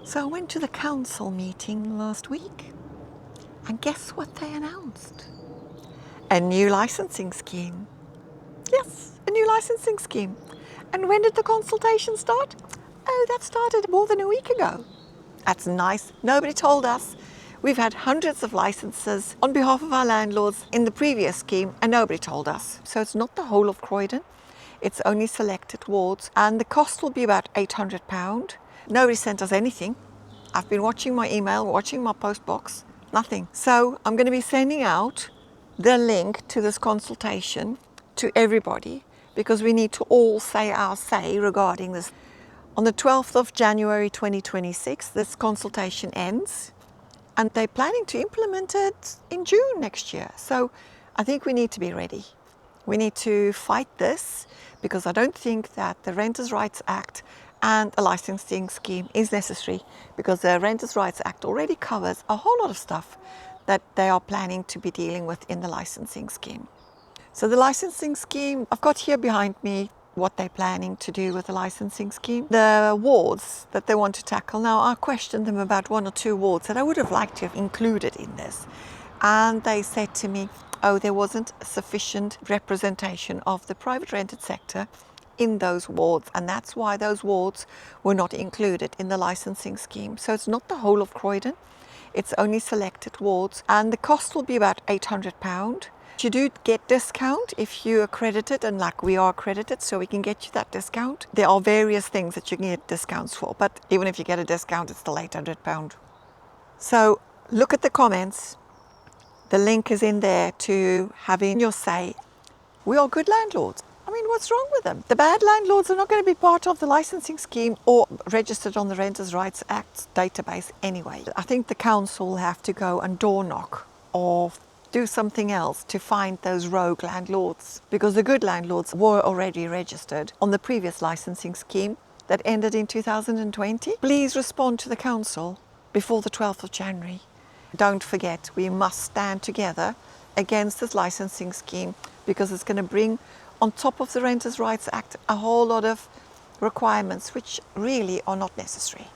So I went to the council meeting last week, and guess what they announced? A new licensing scheme. Yes, a new licensing scheme. And when did the consultation start? Oh, that started more than a week ago. That's nice. Nobody told us. We've had hundreds of licenses on behalf of our landlords in the previous scheme, and nobody told us. So it's not the whole of Croydon. It's only selected wards, and the cost will be about £800. Nobody sent us anything. I've been watching my email, watching my post box, nothing. So I'm going to be sending out the link to this consultation to everybody, because we need to all say our say regarding this. On the 12th of January 2026, this consultation ends, and they're planning to implement it in June next year. So I think we need to be ready. We need to fight this, because I don't think that the Renters' Rights Act and a licensing scheme is necessary, because the Renters' Rights Act already covers a whole lot of stuff that they are planning to be dealing with in the licensing scheme. So the licensing scheme, I've got here behind me what they're planning to do with the licensing scheme. The wards that they want to tackle. Now, I questioned them about one or two wards that I would have liked to have included in this. And they said to me, oh, there wasn't sufficient representation of the private rented sector in those wards, and that's why those wards were not included in the licensing scheme. So it's not the whole of Croydon, it's only selected wards, and the cost will be about £800. You do get discount if you're accredited, and like we are accredited, so we can get you that discount. There are various things that you can get discounts for, but even if you get a discount, it's still £800. So look at the comments. The link is in there to having your say. We are good landlords. I mean, what's wrong with them? The bad landlords are not going to be part of the licensing scheme or registered on the Renters' Rights Act database anyway. I think the council will have to go and door knock or do something else to find those rogue landlords, because the good landlords were already registered on the previous licensing scheme that ended in 2020. Please respond to the council before the 12th of January. Don't forget, we must stand together against this licensing scheme, because it's going to bring on top of the Renters' Rights Act a whole lot of requirements which really are not necessary.